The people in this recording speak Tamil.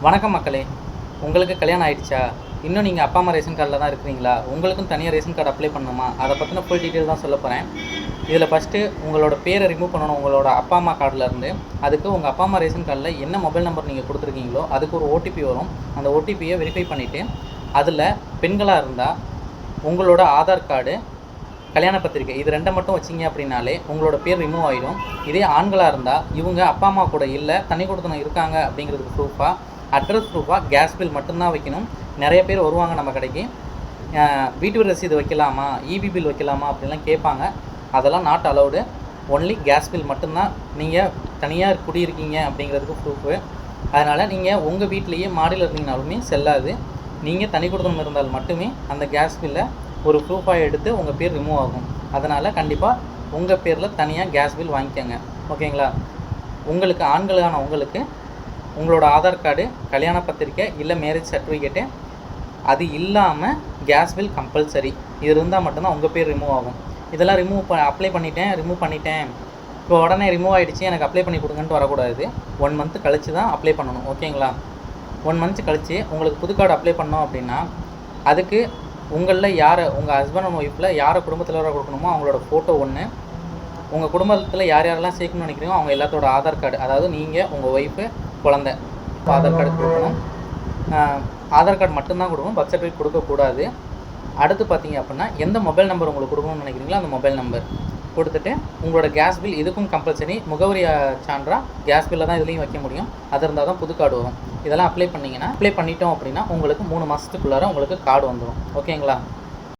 வணக்கம் மக்களே. உங்களுக்கு கல்யாணம் ஆயிடுச்சா? இன்னும் நீங்கள் அப்பா அம்மா ரேஷன் கார்டில் தான் இருக்கிறீங்களா? உங்களுக்கும் தனியாக ரேஷன் கார்டு அப்ளை பண்ணணுமா? அதை பற்றின ஃபுல் டீட்டெயில் தான் சொல்ல போகிறேன். இதில் ஃபஸ்ட்டு உங்களோட பேரை ரிமூவ் பண்ணணும் உங்களோட அப்பா அம்மா கார்டிலேருந்து. அதுக்கு உங்கள் அப்பா அம்மா ரேஷன் கார்டில் என்ன மொபைல் நம்பர் நீங்கள் கொடுத்துருக்கீங்களோ அதுக்கு ஒரு ஓடிபி வரும். அந்த ஓடிபியை வெரிஃபை பண்ணிவிட்டு அதில் பெண்களாக இருந்தால் உங்களோட ஆதார் கார்டு, கல்யாண பத்திரிக்கை இது ரெண்டை மட்டும் வச்சிங்க அப்படின்னாலே உங்களோட பேர் ரிமூவ் ஆகிடும். இதே ஆண்களாக இருந்தால் இவங்க அப்பா அம்மா கூட இல்லை, தனி கொடுத்தனம் இருக்காங்க அப்படிங்கிறதுக்கு ப்ரூஃபாக, அட்ரஸ் ப்ரூஃபாக கேஸ் பில் மட்டும்தான் வைக்கணும். நிறைய பேர் வருவாங்க நம்ம கடைக்கு, வீட்டு ரசீது வைக்கலாமா, இபி பில் வைக்கலாமா அப்படின்லாம் கேட்பாங்க. அதெல்லாம் not allowed. Only gas bill மட்டும்தான் நீங்கள் தனியாக குடியிருக்கீங்க அப்படிங்கிறதுக்கு ப்ரூஃபு. அதனால் நீங்கள் உங்கள் வீட்லேயே மாடியில் இருந்தீங்கனாலுமே செல்லாது. நீங்கள் தனி கொடுத்தனம் இருந்தால் மட்டுமே அந்த கேஸ் பில்லை ஒரு ப்ரூஃபாக எடுத்து உங்கள் பேர் ரிமூவ் ஆகும். அதனால் கண்டிப்பாக உங்கள் பேரில் தனியாக கேஸ் பில் வாங்கிக்கோங்க, ஓகேங்களா? உங்களுக்கு ஆண்களான உங்களுக்கு உங்களோட ஆதார் கார்டு, கல்யாண பத்திரிக்கை இல்லை மேரேஜ் சர்டிஃபிகேட்டு அது இல்லாமல் கேஸ் பில் கம்பல்சரி. இது இருந்தால் மட்டும்தான் உங்கள் பேர் ரிமூவ் ஆகும். இதெல்லாம் அப்ளை பண்ணிட்டேன் இப்போ உடனே ரிமூவ் ஆகிடுச்சு எனக்கு அப்ளை பண்ணி கொடுங்கன்ட்டு வரக்கூடாது. 1 மந்த் கழித்து தான் அப்ளை பண்ணணும், ஓகேங்களா? 1 மந்த் கழித்து உங்களுக்கு புது கார்டு அப்ளை பண்ணோம் அப்படின்னா அதுக்கு உங்களில் யாரை, உங்கள் ஹஸ்பண்ட் அண்ட் ஒய்ஃபில் யாரை குடும்பத்தில் கொடுக்கணுமோ அவங்களோட ஃபோட்டோ ஒன்று, உங்கள் குடும்பத்தில் யார் யாரெல்லாம் சேர்க்கணும்னு நினைக்கிறீங்களோ அவங்க எல்லாத்தோட ஆதார் கார்டு, அதாவது நீங்கள், உங்கள் ஒய்ஃபு, குழந்தை ஆதார் கார்டு கொடுக்கணும். ஆதார் கார்டு மட்டும்தான் கொடுக்கணும், பர்த் சர்டிஃபிகேட் கொடுக்கக்கூடாது. அடுத்து பார்த்தீங்க அப்படின்னா எந்த மொபைல் நம்பர் உங்களுக்கு கொடுக்கணும்னு நினைக்கிறீங்களோ அந்த மொபைல் நம்பர் கொடுத்துட்டு உங்களோட கேஸ் பில் இதுக்கும் கம்பல்சரி முகவரி சான்றாக கேஸ் பில்லை தான் இதுலேயும் வைக்க முடியும். அது இருந்தால் தான் புது கார்டு வரும். இதெல்லாம் அப்ளை பண்ணிட்டோம் அப்படின்னா உங்களுக்கு 3 மாதத்துக்குள்ளார உங்களுக்கு கார்டு வந்துடும், ஓகேங்களா?